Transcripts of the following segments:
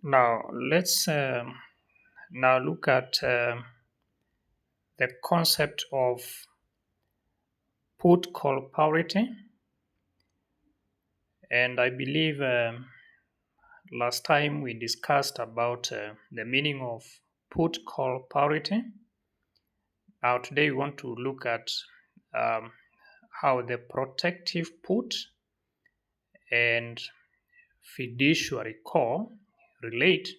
Now let's now look at the concept of put call parity, and I believe last time we discussed about the meaning of put call parity. Now today we want to look at um, how the protective put and fiduciary call relate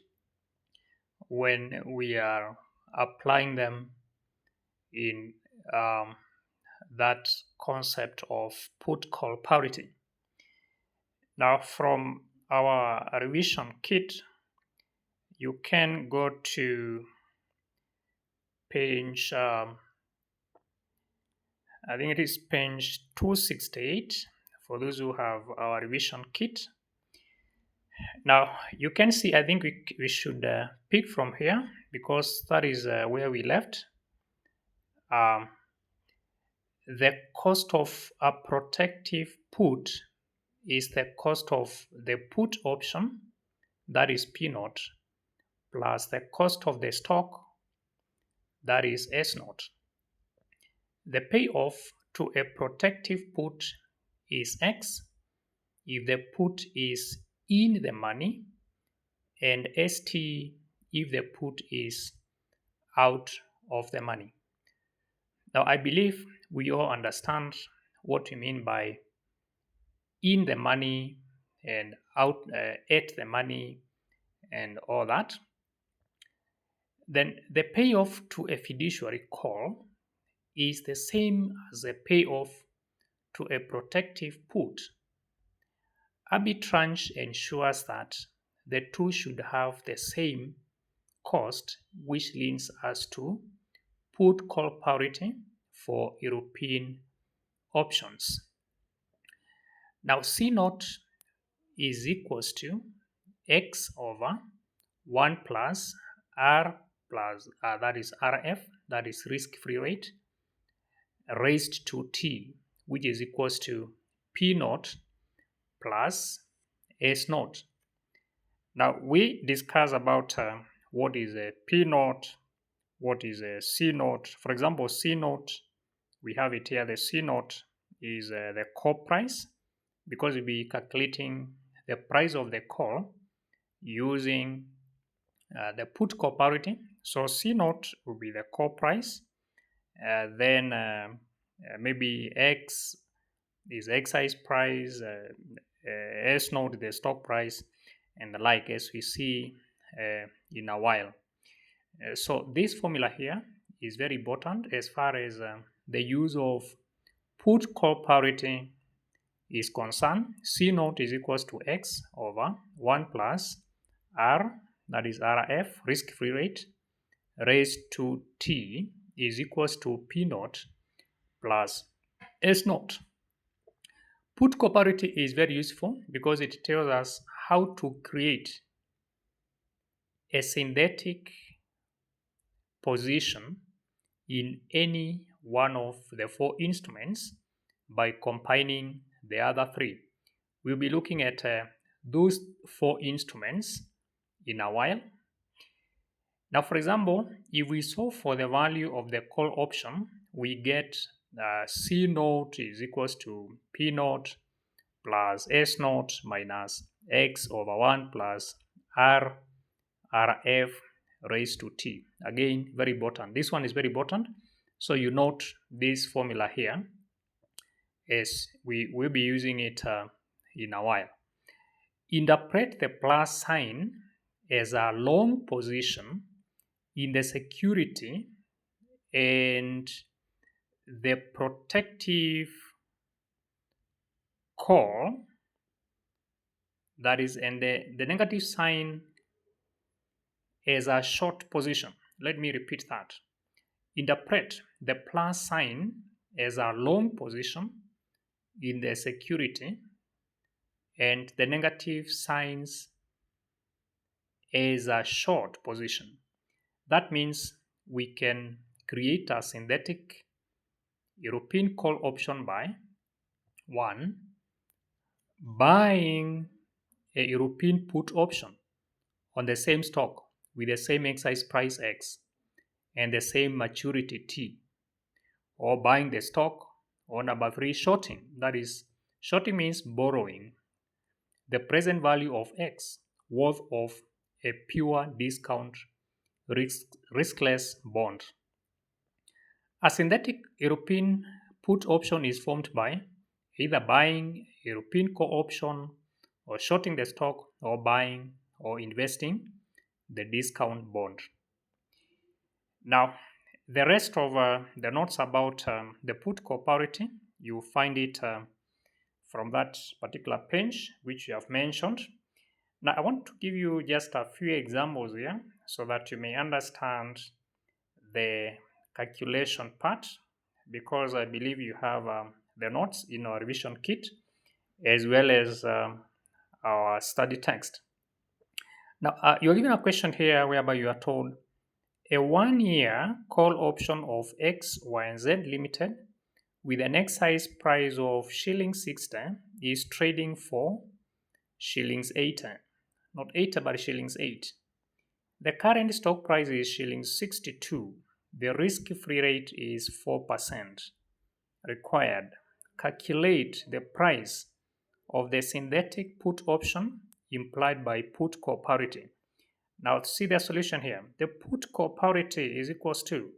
when we are applying them in um, that concept of put call parity. Now, from our revision kit, you can go to page, I think it is page 268 for those who have our revision kit. Now, you can see, I think we should pick from here because that is where we left. Um, the cost of a protective put is the cost of the put option, that is P naught, plus the cost of the stock, that is S naught. The payoff to a protective put is X if the put is in the money, and ST if the put is out of the money. Now, I believe we all understand what we mean by in the money and out at the money and all that. Then the payoff to a fiduciary call is the same as a payoff to a protective put. Arbitrage ensures that the two should have the same cost, which leads us to put call parity for European options. Now, C naught is equals to X over 1 plus R plus, that is RF, that is risk free rate, raised to T, which is equals to P naught plus S naught. Now, we discuss about what is a P naught, what is a C naught. For example, C naught, we have it here. The C naught is the call price because we'll be calculating the price of the call using the put call parity. So C naught will be the call price. Then maybe X is exercise price, S naught the stock price, and the like, as we see in a while. So this formula here is very important as far as the use of put call parity is concerned. C naught is equals to X over 1 plus R, that is RF, risk free rate, raised to T is equals to P naught plus S naught. Put call parity is very useful because it tells us how to create a synthetic position in any one of the four instruments by combining the other three. We'll be looking at those four instruments in a while. Now, for example, if we solve for the value of the call option, we get C naught is equals to P naught plus S naught minus X over 1 plus R RF raised to T. Again, very important. This one is very important. So you note this formula here as we will be using it in a while. Interpret the plus sign as a long position in the security and the protective call, that is, and the negative sign as a short position. Let me repeat that. Interpret the plus sign as a long position in the security and the negative signs as a short position. That means we can create a synthetic European call option by 1. Buying a European put option on the same stock with the same exercise price X and the same maturity T, or buying the stock, or number 3, shorting. That is, shorting means borrowing the present value of X worth of a pure discount riskless bond. A synthetic European put option is formed by either buying European call option or shorting the stock or buying or investing the discount bond. Now, the rest of the notes about the put call parity, you find it from that particular page which you have mentioned. Now, I want to give you just a few examples here so that you may understand the calculation part, because I believe you have the notes in our revision kit as well as our study text. Now, you're given a question here whereby you are told a 1-year call option of X, Y, and Z Limited with an exercise price of shillings 60 is trading for shillings 80, not 80 but shillings 8. The current stock price is shillings 62. The risk-free rate is 4%. Required. Calculate the price of the synthetic put option implied by put call parity. Now see the solution here. The put call parity is equals to,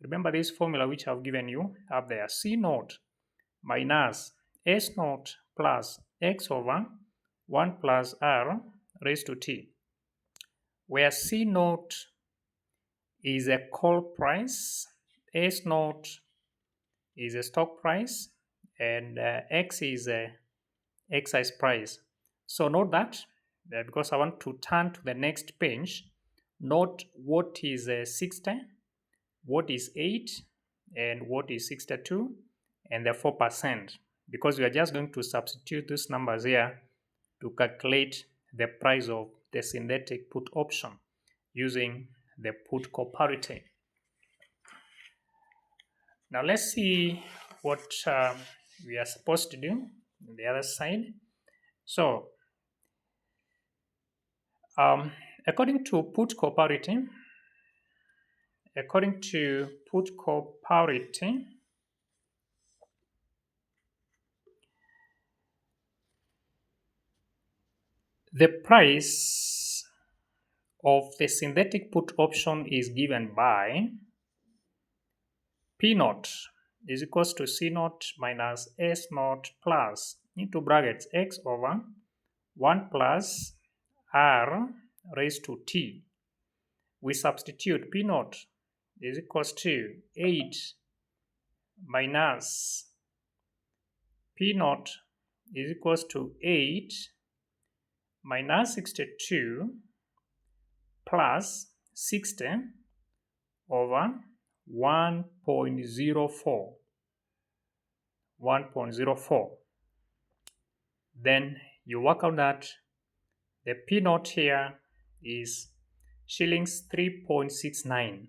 remember this formula which I've given you up there, C naught minus S naught plus X over 1 plus R raised to T, where C naught is a call price, S naught is a stock price, and X is a exercise price. So note that because I want to turn to the next page, note what is 60, what is 8, and what is 62, and the 4%, because we are just going to substitute these numbers here to calculate the price of the synthetic put option using the put call parity. Now let's see what we are supposed to do on the other side. So according to put call parity, the price of the synthetic put option is given by P naught is equals to C naught minus S naught plus into brackets X over 1 plus R raised to T. We substitute P naught is equals to 8 minus P naught is equals to 8 minus 62 plus 60 over 1.04. 1.04. Then you work out that the P naught here is shillings 3.69.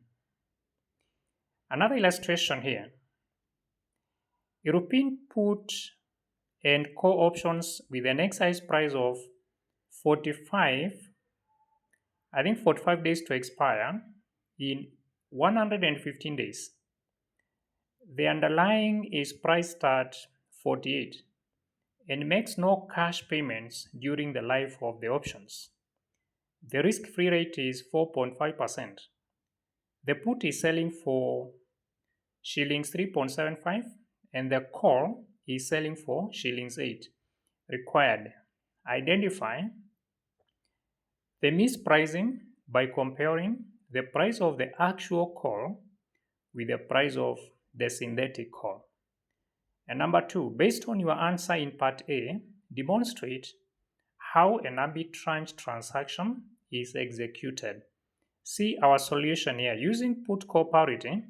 Another illustration here. European put and call options with an exercise price of 45 days to expire in 115 days. The underlying is priced at 48 and makes no cash payments during the life of the options. The risk-free rate is 4.5%. The put is selling for shillings 3.75 and the call is selling for shillings 8. Required. Identify the mispricing by comparing the price of the actual call with the price of the synthetic call. And number 2, based on your answer in part A, demonstrate how an arbitrage transaction is executed. See our solution here. Using put call parity,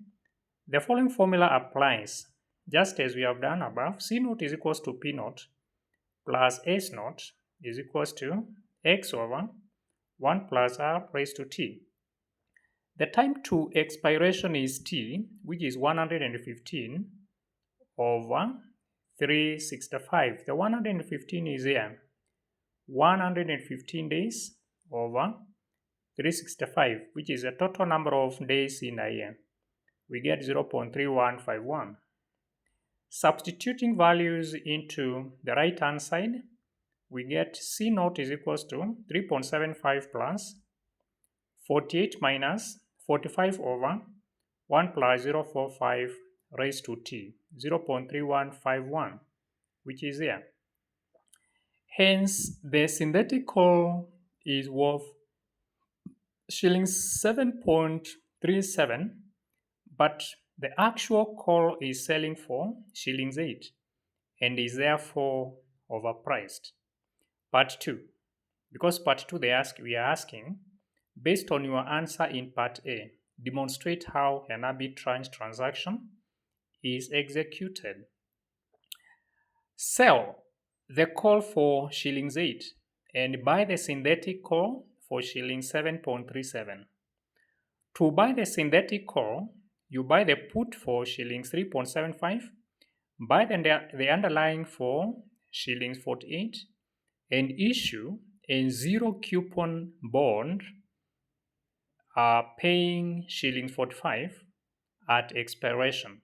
the following formula applies just as we have done above. C naught is equals to P naught plus S naught is equals to X over 1 plus R raised to T. The time to expiration is T, which is 115 over 365. The 115 is here. 115 days over 365, which is a total number of days in a year. We get 0.3151. Substituting values into the right hand side, we get C naught is equals to 3.75 plus 48 minus 45 over 1 plus 0.45 raised to t, 0.3151, which is here. Hence, the synthetic coal is worth shillings 7.37, but the actual coal is selling for shillings 8 and is therefore overpriced. Part 2. Because part 2 we are asking, based on your answer in part A, demonstrate how an arbitrage transaction is executed. Sell the coal for shillings 8 and buy the synthetic coal for shillings 7.37. To buy the synthetic coal, you buy the put for shillings 3.75, buy the underlying for shillings 48, and issue a zero coupon bond paying shillings 45 at expiration.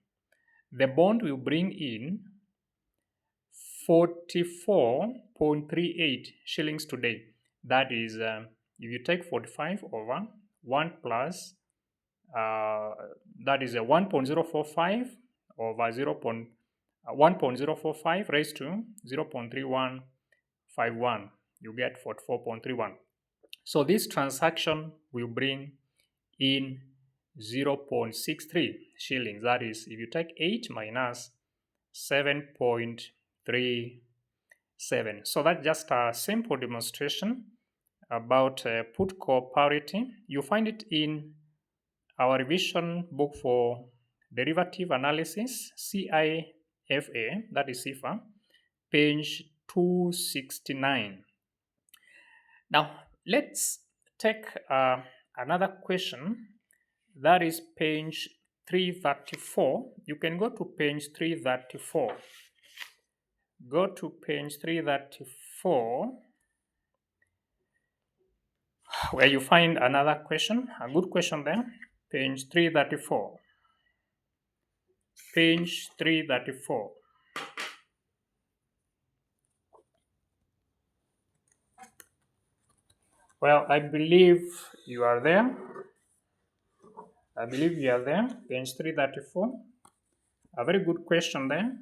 The bond will bring in 44.38 shillings today. That is, if you take 45 over 1 plus, that is a 1.045 over 1.045 raised to 0.3151. You get 44.31. So this transaction will bring in 0.63 shillings. That is, if you take 8 minus 7.37. So that's just a simple demonstration about put call parity. You find it in our revision book for derivative analysis, CIFA, that is CIFA, page 269. Now, let's take another question. That is page 334. You can go to page 334. Go to page 334, where you find another question, a good question there. Page 334. Page 334. Well, I believe you are there. Page 334. A very good question there.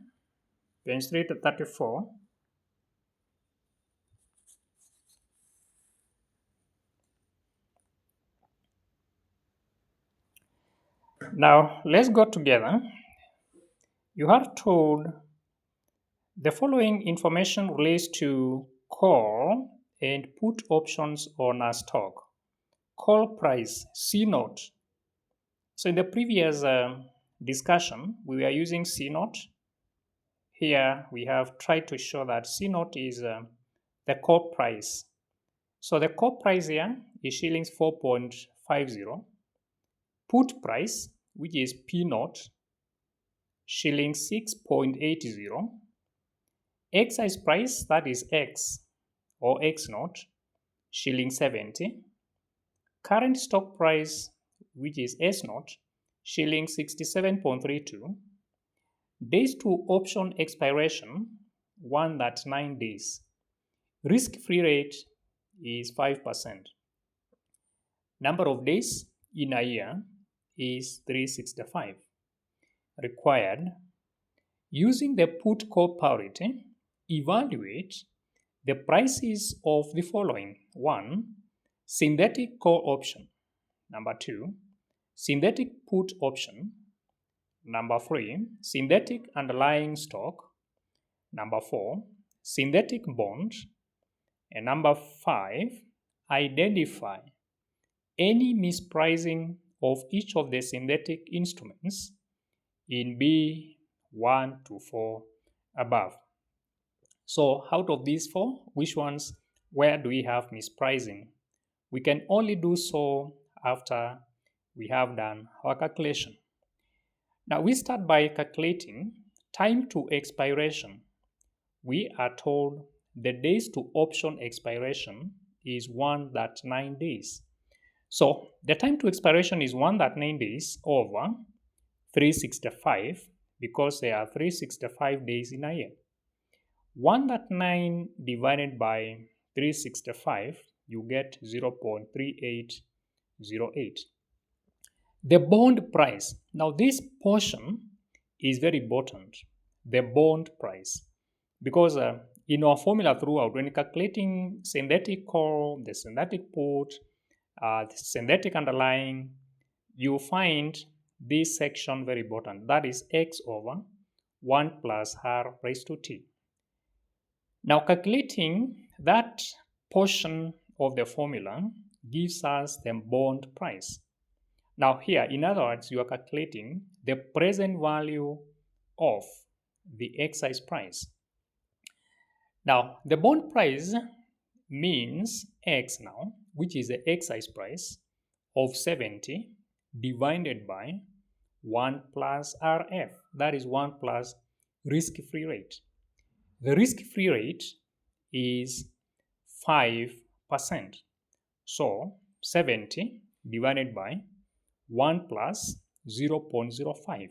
Page 334. Now, let's go together. You are told the following information relates to call and put options on a stock. Call price, C naught. So in the previous discussion, we were using C naught. Here we have tried to show that C naught is the call price. So the call price here is shillings 4.50. Put price, which is P naught, shillings 6.80. Exercise price, that is X or X naught, shilling 70. Current stock price, which is S naught, shilling 67.32. Days to option expiration, 9 days. Risk-free rate is 5%. Number of days in a year is 365. Required, using the put call parity, evaluate the prices of the following. 1. Synthetic call option. Number 2. Synthetic put option. Number 3. Synthetic underlying stock. Number 4. Synthetic bond. And number 5. Identify any mispricing of each of the synthetic instruments in B1 to 4 above. So out of these 4, which ones, where do we have mispricing? We can only do so after we have done our calculation. Now we start by calculating time to expiration. We are told the days to option expiration is 9 days. So the time to expiration is 139 days over 365 because there are 365 days in a year. 139 divided by 365, you get 0.3808. The bond price. Now this portion is very important. The bond price. Because in our formula throughout, when calculating synthetic call, the synthetic put, the synthetic underlying, you find this section very important. That is x over 1 plus r raised to t. Now calculating that portion of the formula gives us the bond price. Now here, in other words, you are calculating the present value of the exercise price. Now, the bond price means X now, which is the exercise price of 70 divided by 1 plus RF. That is 1 plus risk-free rate. The risk-free rate is 5%. So, 70 divided by 1 plus 0.05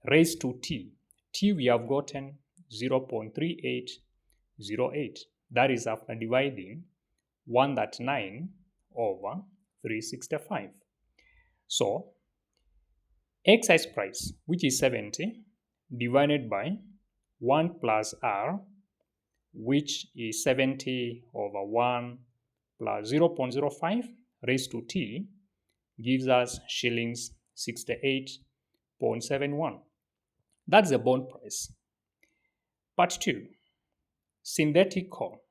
raised to t. T we have gotten 0.3808. That is after dividing 139 over 365. So, exercise price, which is 70, divided by 1 plus r, which is 70 over 1 plus 0.05 raised to t, gives us shillings 68.71. That's the bond price. Part 2, synthetic call.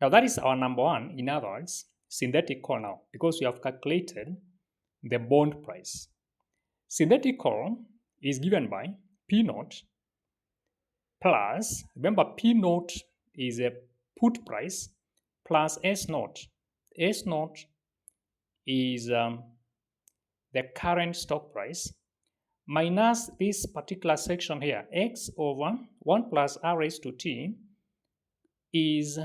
Now that is our number 1. In other words, synthetic call now, because we have calculated the bond price. Synthetic call is given by P naught plus, remember P naught is a put price, plus S naught. S naught is the current stock price, minus this particular section here, x over 1 plus r raised to t, is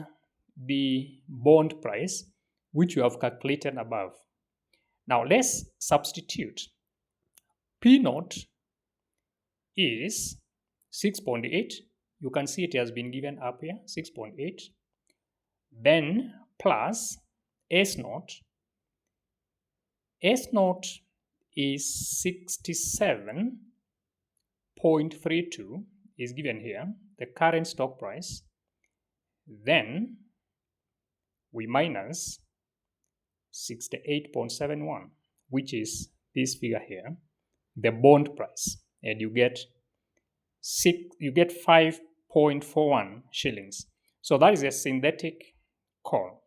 the bond price, which we have calculated above. Now let's substitute. P naught is 6.8. You can see it has been given up here, 6.8. Then plus S naught. S naught is 67.32 is given here, the current stock price. Then we minus 68.71, which is this figure here, the bond price, and you get 5.41 shillings. So that is a synthetic call.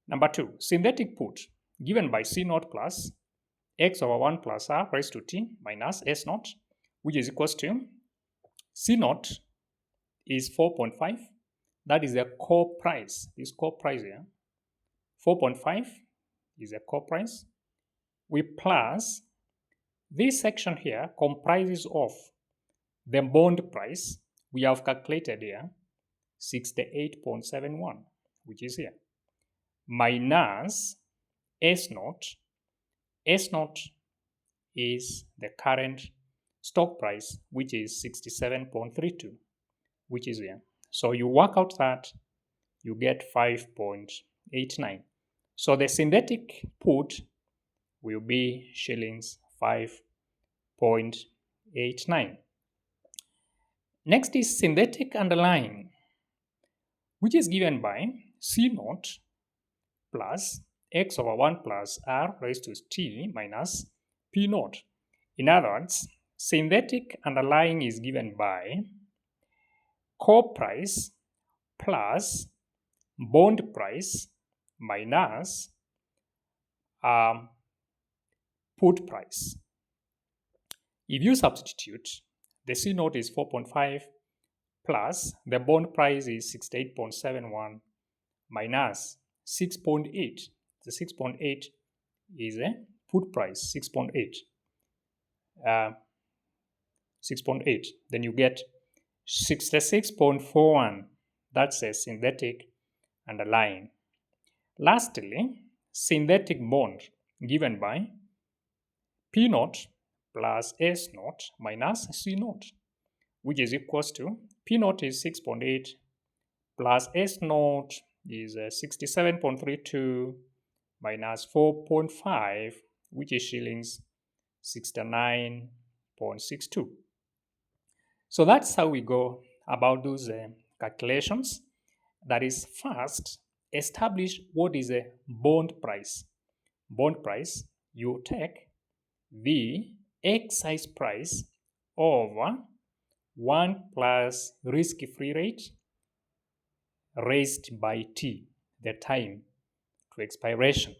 Number 2, synthetic put, given by C naught plus x over 1 plus r raised to t minus S naught, which is equals to C naught is 4.5. That is the core price. This core price here, 4.5 is a core price. We plus this section here comprises of the bond price. We have calculated here 68.71, which is here, minus S naught. S naught is the current stock price, which is 67.32, which is here. So you work out that, you get 5.89. So the synthetic put will be shillings 5.89. Next is synthetic underlying, which is given by C naught plus x over 1 plus r raised to t minus P naught. In other words, synthetic underlying is given by core price plus bond price minus put price. If you substitute, the C naught is 4.5 plus the bond price is 68.71 minus 6.8. The 6.8 is a put price, 6.8. 6.8. Then you get 66.41. That's a synthetic underlying. Lastly, synthetic bond given by P naught plus S naught minus C naught, which is equals to P naught is 6.8 plus S naught is 67.32 minus 4.5, which is shillings 69.62. So that's how we go about those calculations. That is, first, establish what is a bond price. Bond price, you take the exercise price over 1 plus risk-free rate raised by t, the time to expiration.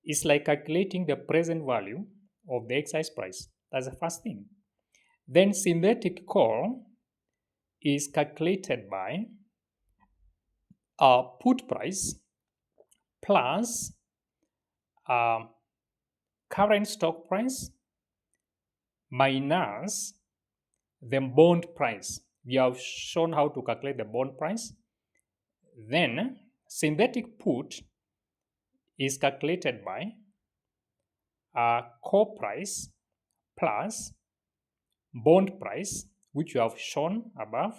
It's like calculating the present value of the exercise price. That's the first thing. Then synthetic call is calculated by put price plus current stock price minus the bond price. We have shown how to calculate the bond price. Then synthetic put is calculated by call price plus bond price, which you have shown above.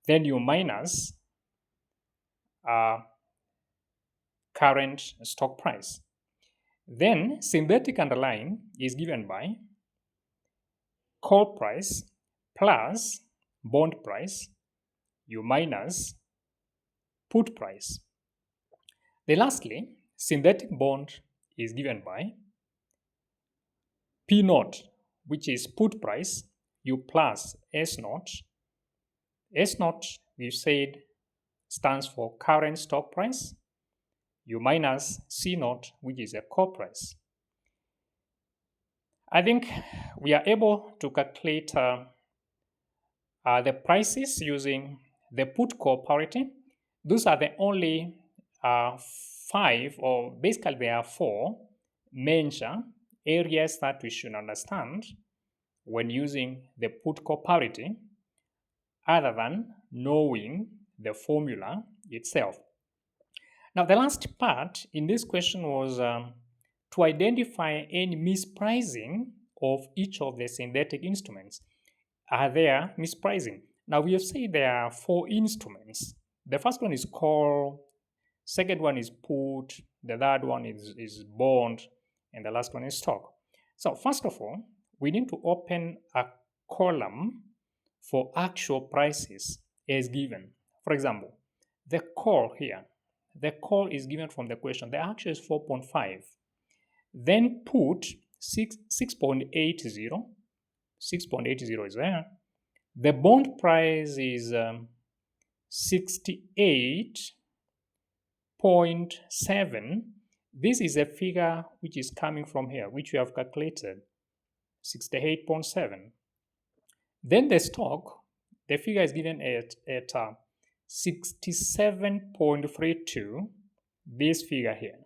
Then you minus current stock price. Then synthetic underlying is given by call price plus bond price, you minus put price. Then lastly, synthetic bond is given by P naught, which is put price, you plus S naught. S naught, we've said, stands for current stock price, you minus C naught, which is a call price. I think we are able to calculate the prices using the put call parity. Those are the only 5, or basically there are 4 major areas that we should understand when using the put call parity, other than knowing the formula itself. Now, the last part in this question was to identify any mispricing of each of the synthetic instruments. Are there mispricing? Now, we have said there are 4 instruments. The first one is call, second one is put, the third one is bond, and the last one is stock. So first of all, we need to open a column for actual prices as given. For example, the call here, the call is given from the question. The actual is 4.5. Then put 6.80. 6.80 is there. The bond price is 68.7. This is a figure which is coming from here, which we have calculated, 68.7. Then the stock, the figure is given at 67.32, this figure here.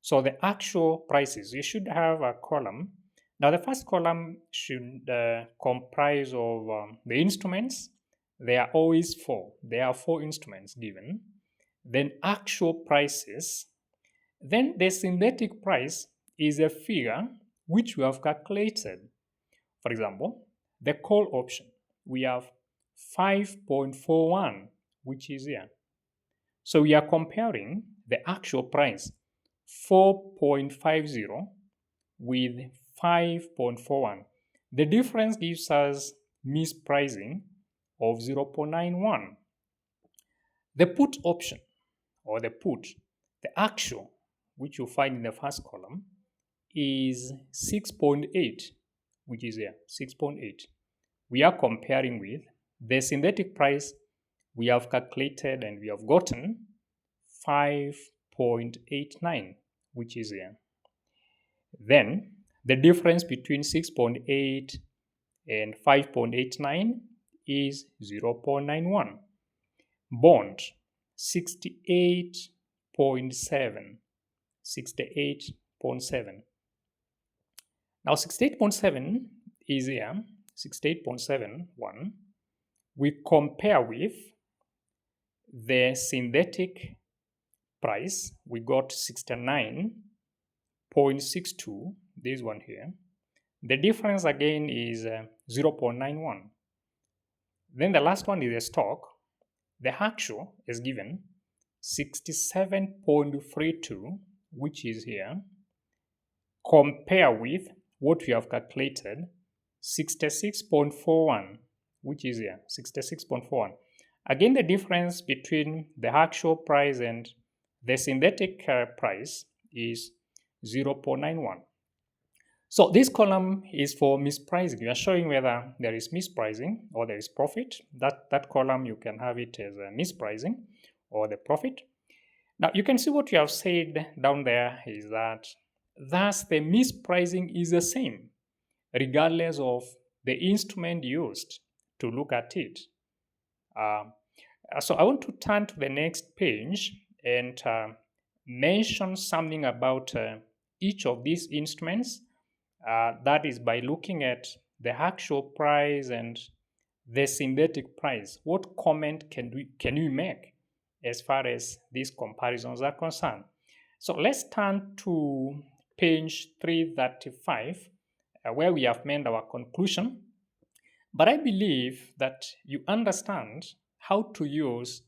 So the actual prices, you should have a column. Now the first column should comprise of the instruments. There are always 4. There are 4 instruments given. Then actual prices. Then the synthetic price is a figure which we have calculated. For example, the call option, we have 5.41, which is here. So we are comparing the actual price, 4.50, with 5.41. The difference gives us mispricing of 0.91. The put option, or the put, the actual, which you find in the first column, is 6.8, which is here, 6.8. We are comparing with the synthetic price we have calculated and we have gotten 5.89, which is here. Then the difference between 6.8 and 5.89 is 0.91. Bond, 68.7. 68.7. Now 68.7 is here, 68.71. We compare with the synthetic price, we got 69.62, this one here. The difference again is 0.91. Then the last one is a stock. The actual is given 67.32, which is here. Compare with what we have calculated, 66.41, which is here, 66.41. Again, the difference between the actual price and the synthetic price is 0.91. So this column is for mispricing. We are showing whether there is mispricing or there is profit. That column, you can have it as a mispricing or the profit. Now, you can see what you have said down there is that thus the mispricing is the same regardless of the instrument used to look at it. So I want to turn to the next page and mention something about each of these instruments. That is by looking at the actual price and the synthetic price. What comment can you make as far as these comparisons are concerned? So let's turn to page 335, where we have made our conclusion. But I believe that you understand how to use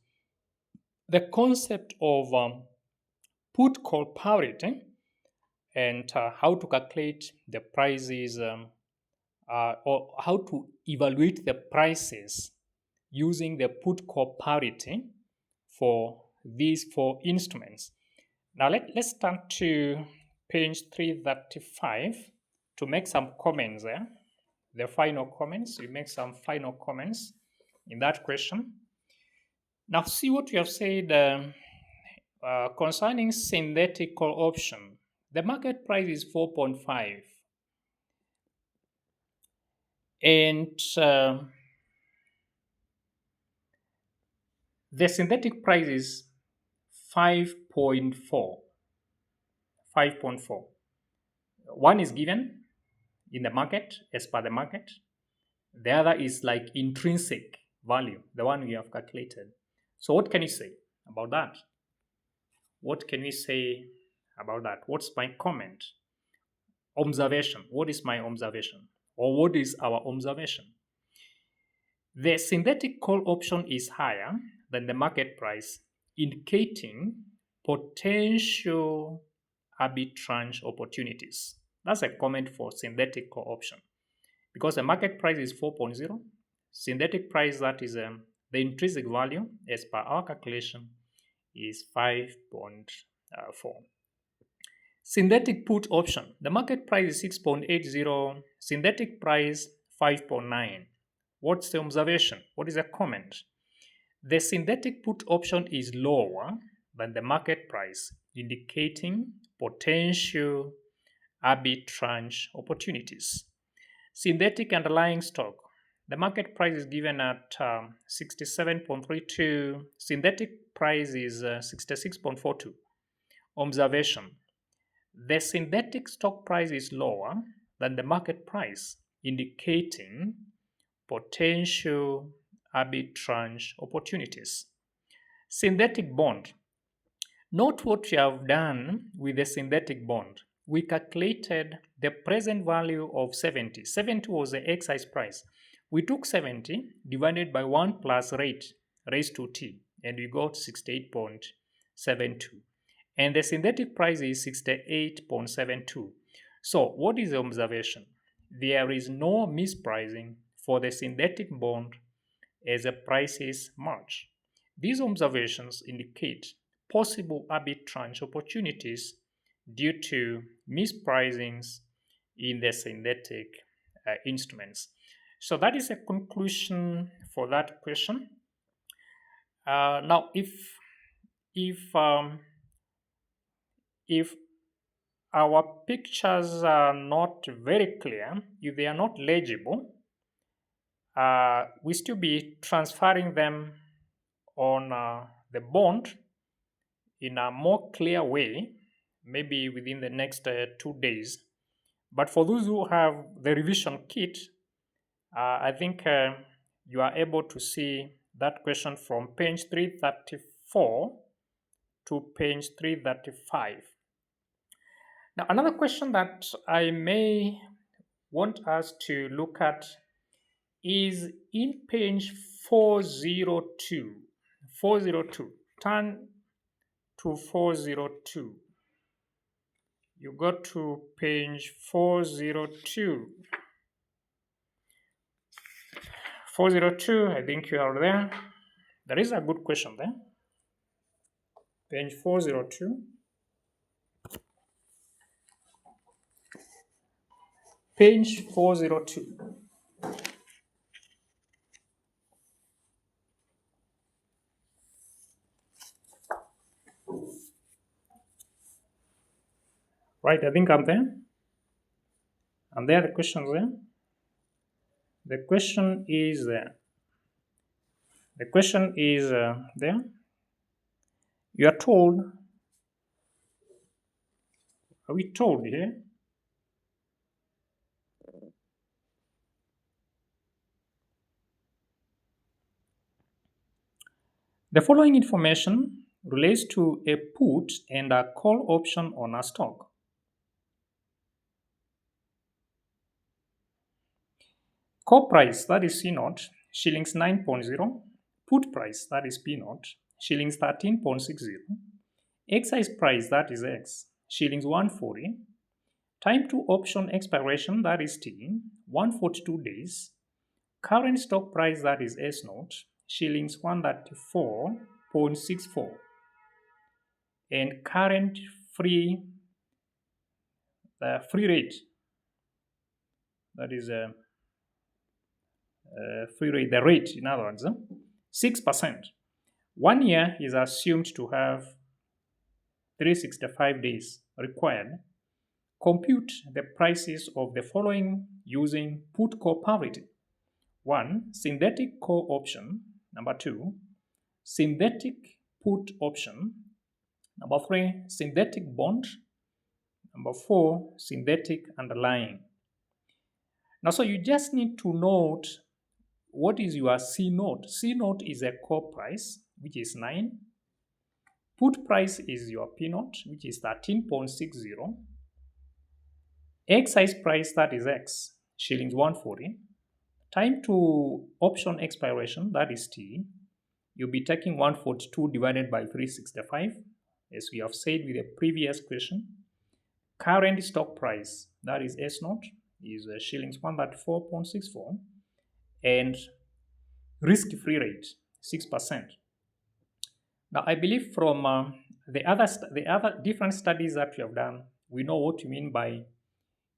the concept of put call parity and how to calculate the prices or how to evaluate the prices using the put call parity for these four instruments. Now let's turn to page 335 to make some comments there. The final comments, we make some final comments in that question. Now see what we have said concerning synthetic call option. The market price is 4.5 and the synthetic price is 5.4. 5.4. One is given in the market as per the market. The other is like intrinsic value, the one we have calculated. So what can you say about that? What can we say about that? What's my comment? Observation. What is my observation? Or what is our observation? The synthetic call option is higher than the market price, indicating potential arbitrage opportunities. That's a comment for synthetic call option. Because the market price is 4.0, synthetic price, that is the intrinsic value as per our calculation, is 5.4. Synthetic put option, the market price is 6.80, synthetic price 5.9. What's the observation? What is the comment? The synthetic put option is lower than the market price, indicating potential arbitrage opportunities. Synthetic underlying stock, the market price is given at 67.32, synthetic price is 66.42. Observation, the synthetic stock price is lower than the market price, indicating potential arbitrage opportunities. Synthetic bond. Note what we have done with the synthetic bond. We calculated the present value of 70. 70 was the exercise price. We took 70 divided by 1 plus rate raised to t, and we got 68.72. And the synthetic price is 68.72. So what is the observation? There is no mispricing for the synthetic bond as the prices match. These observations indicate possible arbitrage opportunities due to mispricings in the synthetic instruments. So that is a conclusion for that question. Now, if our pictures are not very clear, if they are not legible, we still be transferring them on the bond in a more clear way, maybe within the next 2 days. But for those who have the revision kit, I think you are able to see that question from page 334 to page 335. Now, another question that I may want us to look at is in page 402. 402. Turn to 402. You go to page 402. 402, I think you are there. There is a good question there. Page 402. Page 402. Right, I think I'm there. I'm there, the question's there. The question is there. The question is there. You are told, are we told here? The following information relates to a put and a call option on a stock. Call price, that is C0, shillings 9.0. Put price, that is P0, shillings 13.60. Exercise price, that is X, shillings 140. Time to option expiration, that is T, 142 days. Current stock price, that is S0, shillings 134.64. And current free rate, that is free rate, the rate in other words, 6%. 1 year is assumed to have 365 days required. Compute the prices of the following using put call parity. 1. Synthetic call option. Number 2. Synthetic put option. Number 3. Synthetic bond. Number 4. Synthetic underlying. Now, so you just need to note what is your C0. C0 is a call price, which is 9. Put price is your P0, which is 13.60. Exercise price, that is X, shillings 140. Time to option expiration, that is T. You'll be taking 142 divided by 365, as we have said with the previous question. Current stock price, that is S0, is shillings 134.64. And risk-free rate, 6%. Now, I believe from the other different studies that we have done, we know what you mean by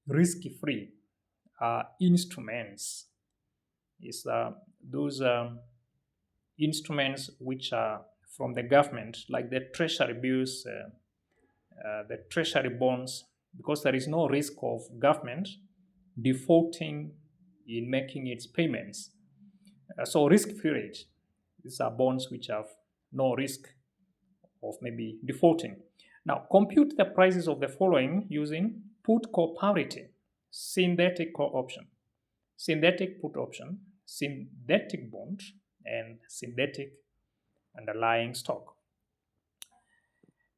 risk-free instruments. Is those instruments which are from the government, like the treasury bills, the treasury bonds, because there is no risk of government defaulting in making its payments. So risk-free rate, these are bonds which have no risk of maybe defaulting. Now, compute the prices of the following using put call parity, synthetic call option, synthetic put option, synthetic bond, and synthetic underlying stock.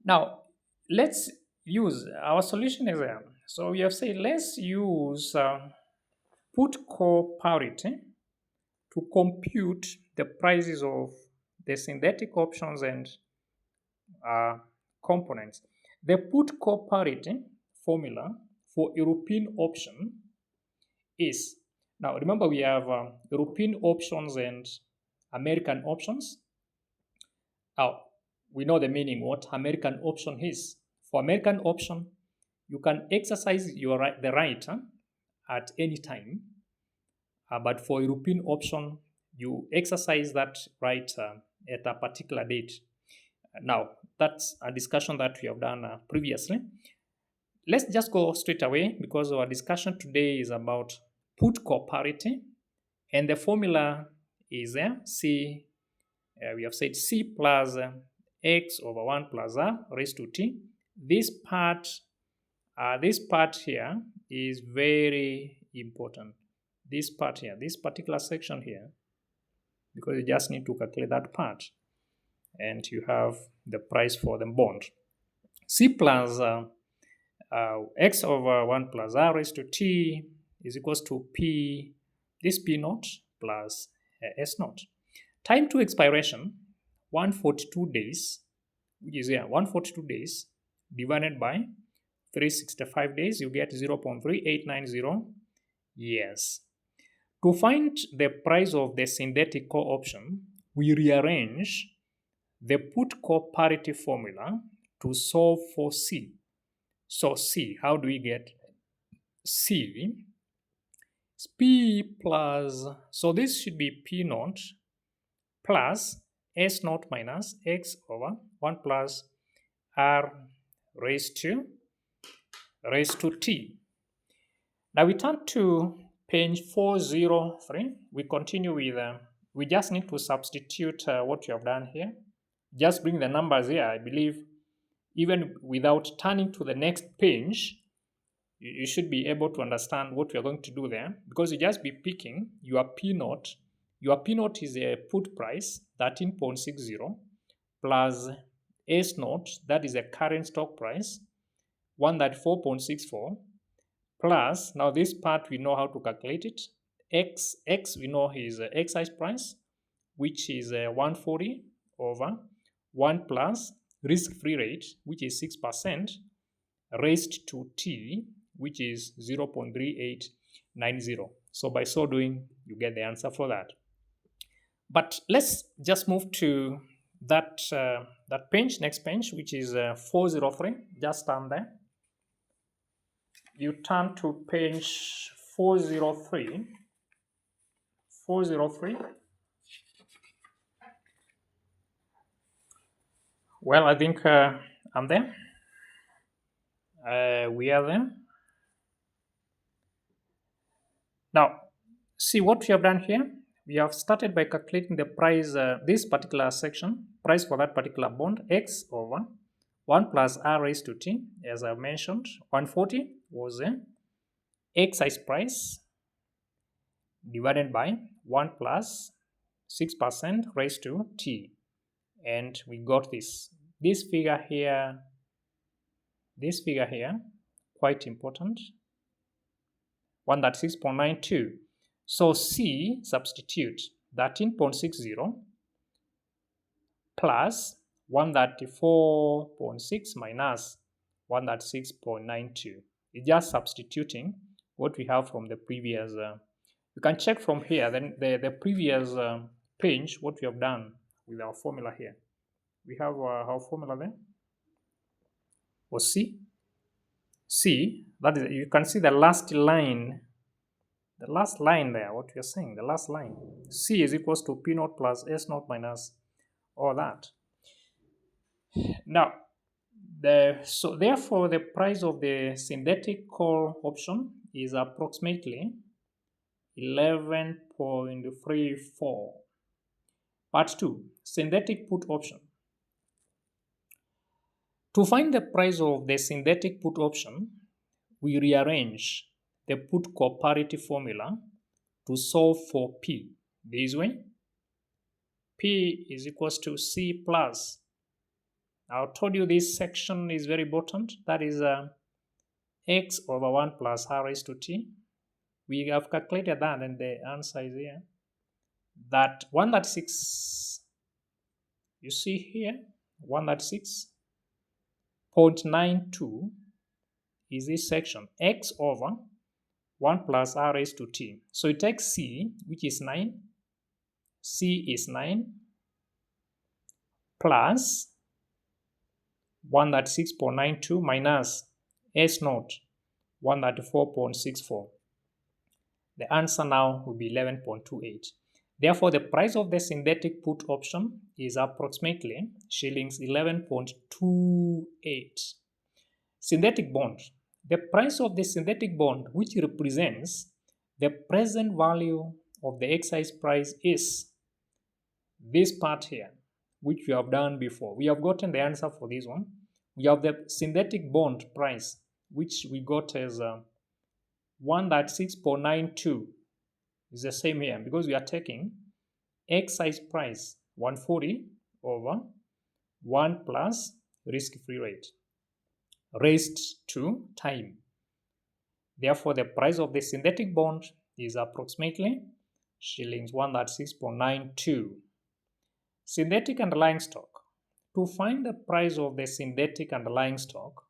Now, let's use our solution exam. So we have said let's use put call parity to compute the prices of the synthetic options and components. The put call parity formula for European option is, now remember we have European options and American options. Now we know the meaning what American option is. For American option, you can exercise the right at any time. But for European option, you exercise that right at a particular date. Now, that's a discussion that we have done previously. Let's just go straight away because our discussion today is about put call parity. And the formula is C. We have said C plus X over 1 plus R raised to T. This part here is very important. This part here, this particular section here, because you just need to calculate that part. and you have the price for the bond. C plus x over 1 plus r raised to t is equals to p, this p naught plus s naught. Time to expiration, 142 days, which is 142 days divided by 365 days, you get 0.3890 years. To find the price of the synthetic call option, we rearrange the put call parity formula to solve for C. So C, how do we get C? It's P plus, so this should be P naught plus S naught minus X over 1 plus R raised to T. Now we turn to page 403. We continue with, we just need to substitute what you have done here. Just bring the numbers here. I believe even without turning to the next page, you should be able to understand what we are going to do there, because you just be picking your P naught. Your P naught is a put price, 13.60, plus S naught, that is a current stock price, 134.64, plus, now this part we know how to calculate it, X we know is excise price, which is 140 over 1 plus risk-free rate, which is 6%, raised to T, which is 0.3890. So by so doing, you get the answer for that. But let's just move to that page, next page, which is 403. Just turn there. You turn to page 403. 403. Well, I think I'm there. We are there. Now, see what we have done here. We have started by calculating the price, this particular section, price for that particular bond, X over 1 plus R raised to T. As I mentioned, 140 was the excise price divided by 1 plus 6% raised to T. And we got this figure here, quite important, 136.92. So C, substitute 13.60 plus 134.6 minus 136.92. It's just substituting what we have from the previous. You can check from here, then the previous page, what we have done with our formula here. We have our formula there was C. That is, you can see the last line. The last line there, what we are saying, the last line. C is equals to P naught plus S naught minus all that. Now, so therefore, the price of the synthetic call option is approximately 11.34. Part 2, synthetic put option. To find the price of the synthetic put option, we rearrange the put call parity formula to solve for P. This way, P is equals to C plus. I told you this section is very important. That is X over 1 plus R raised to T. We have calculated that, and the answer is here. That 136, you see here, 136.92 is this section, X over 1 plus R raised to T. So you take C, which is 9. C is 9 plus 136.92 minus S naught, 134.64. The answer now will be 11.28. Therefore, the price of the synthetic put option is approximately shillings 11.28. Synthetic bond. The price of the synthetic bond, which represents the present value of the excise price, is this part here, which we have done before. We have gotten the answer for this one. We have the synthetic bond price, which we got as 136.92. Is the same here, because we are taking excise price 140 over 1 plus risk-free rate raised to time. Therefore, the price of the synthetic bond is approximately shillings 136.92. Synthetic underlying stock. To find the price of the synthetic underlying stock,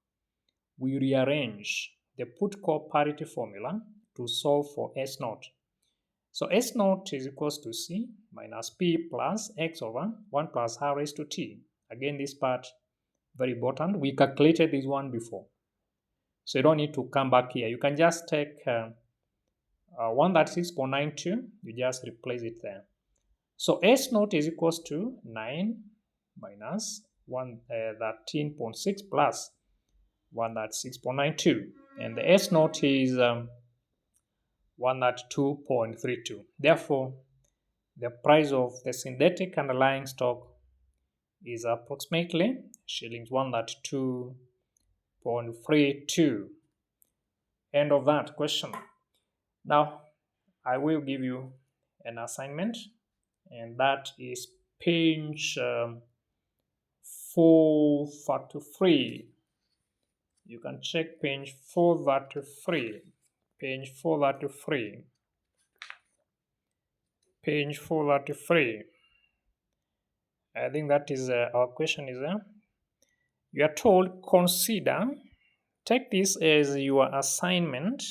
we rearrange the put call parity formula to solve for S naught. So S naught is equals to C minus P plus X over 1 plus R raised to T. Again, this part very important. We calculated this one before. So you don't need to come back here. You can just take 136.92. You just replace it there. So S naught is equals to 9 minus 13.6 plus 136.92. And the S naught is 102.32. Therefore, the price of the synthetic underlying stock is approximately shillings 102.32. End of that question. Now, I will give you an assignment, and that is page 433. You can check page 433. Page 433. Page 433. I think that is our question is there. You are told consider, take this as your assignment.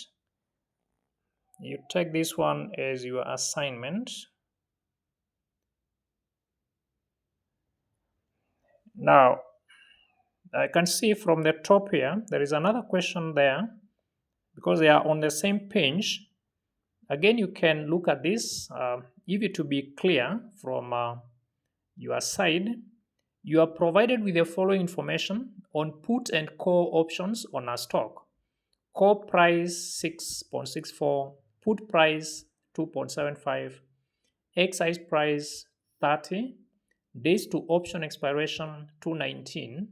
You take this one as your assignment. Now, I can see from the top here, there is another question there because they are on the same page. Again, you can look at this. If it to be clear from your side, you are provided with the following information on put and call options on a stock. Call price 6.64, put price 2.75, exercise price 30, days to option expiration 219,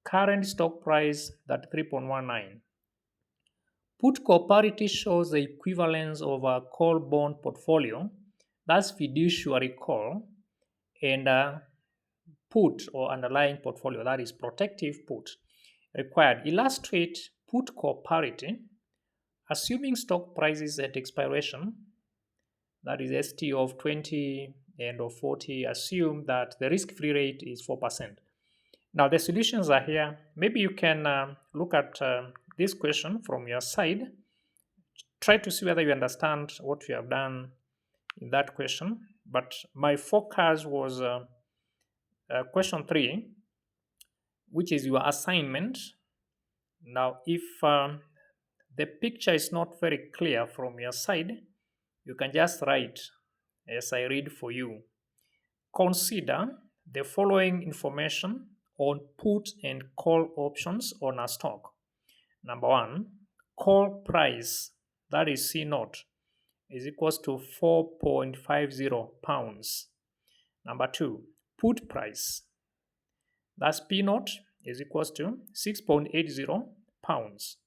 current stock price 33.19. Put call parity shows the equivalence of a call bond portfolio, that's fiduciary call, and a put or underlying portfolio, that is protective put. Required. Illustrate put call parity, assuming stock prices at expiration, that is ST of 20 and of 40, assume that the risk-free rate is 4%. Now the solutions are here. Maybe you can look at this question from your side. Try to see whether you understand what you have done in that question. But my focus was question 3, which is your assignment. Now, if the picture is not very clear from your side, you can just write as I read for you. Consider the following information on put and call options on a stock. Number 1, call price, that is C naught, is equals to 4.50 pounds. Number 2, put price, that's P naught, is equals to 6.80 pounds.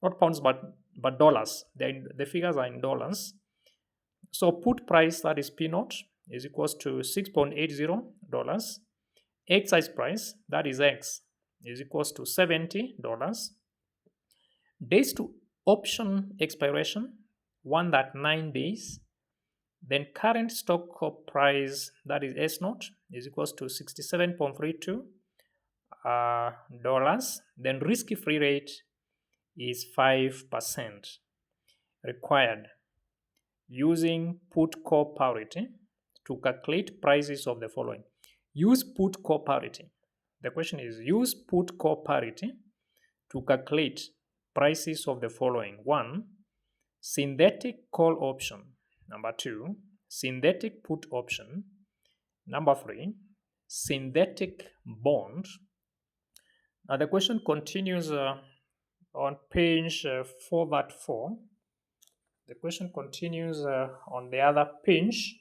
Not pounds, but dollars. The figures are in dollars. So put price, that is P naught, is equals to $6.80. Exercise price, that is X, is equals to $70. Days to option expiration, 9 days. Then current stock price, that is S naught, is equals to $67.32. Then risk-free rate is 5%. Required. Using put call parity to calculate prices of the following. Use put call parity. The question is, use put call parity to calculate prices of the following. 1, synthetic call option. Number 2, synthetic put option. Number 3, synthetic bond. Now the question continues on page 434. The question continues on the other page.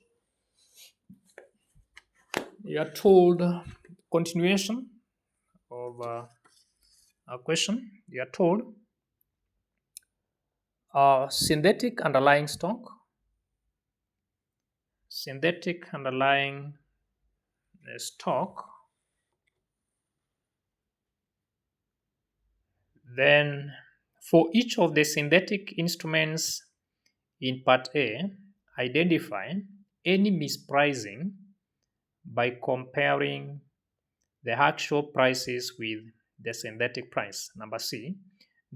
You are told continuation of a question. You are told synthetic underlying stock. Synthetic underlying stock Then for each of the synthetic instruments in Part A, identify any mispricing by comparing the actual prices with the synthetic price. Number C,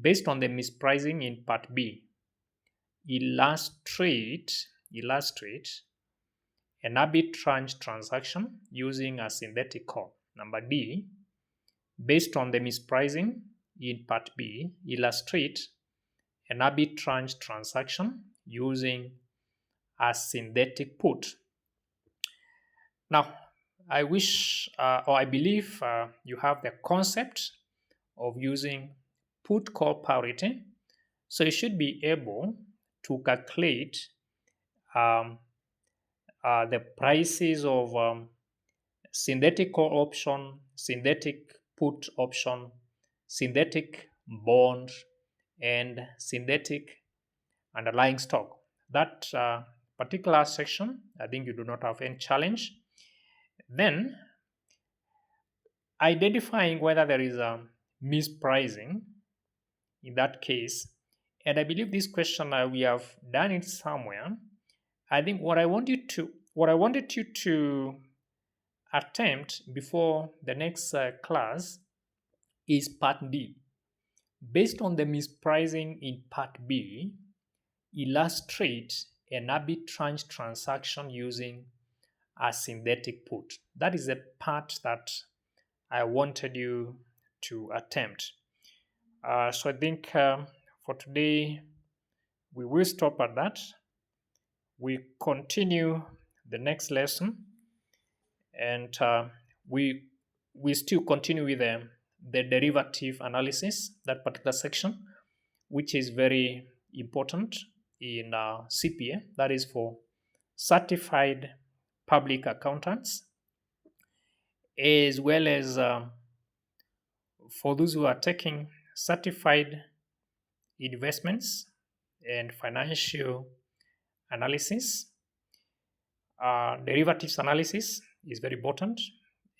based on the mispricing in Part B, illustrate an arbitrage transaction using a synthetic call. Number D, based on the mispricing in Part B, illustrate an arbitrage transaction using a synthetic put. Now, I believe you have the concept of using put call parity. So you should be able to calculate the prices of synthetic call option, synthetic put option, synthetic bond, and synthetic underlying stock. That particular section, I think you do not have any challenge. Then, identifying whether there is a mispricing in that case, and I believe this question we have done it somewhere. I think what I wanted you to attempt before the next class is Part D. Based on the mispricing in Part B, illustrate an arbitrage transaction using a synthetic put. That is the part that I wanted you to attempt. So I think for today, we will stop at that. We continue the next lesson, and we still continue with the derivative analysis, that particular section, which is very important in CPA, that is for certified public accountants, as well as for those who are taking certified investments and financial analysis. Derivatives analysis is very important,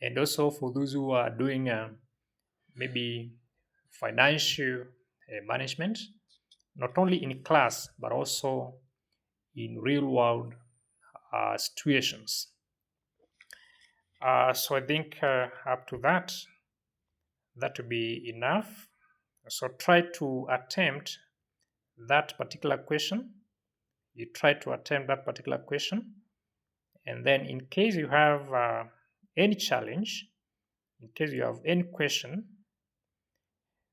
and also for those who are doing maybe financial management, not only in class but also in real world situations. So I think up to that will be enough. So try to attempt that particular question. You try to attempt that particular question, and then in case you have any challenge, in case you have any question,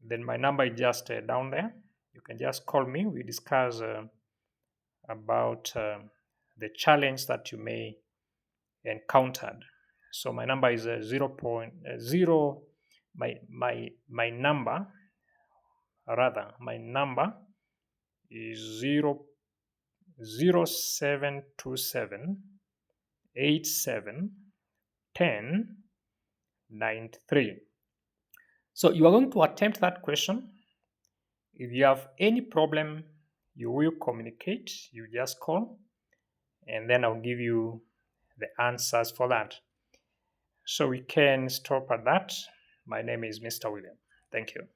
then my number is just down there. You can just call me. We discuss about the challenge that you may encountered. So my number is 0.0. My number is 0727 87 10 93. So you are going to attempt that question. If you have any problem, you will communicate. You just call, and then I'll give you the answers for that. So we can stop at that. My name is Mr. William. Thank you.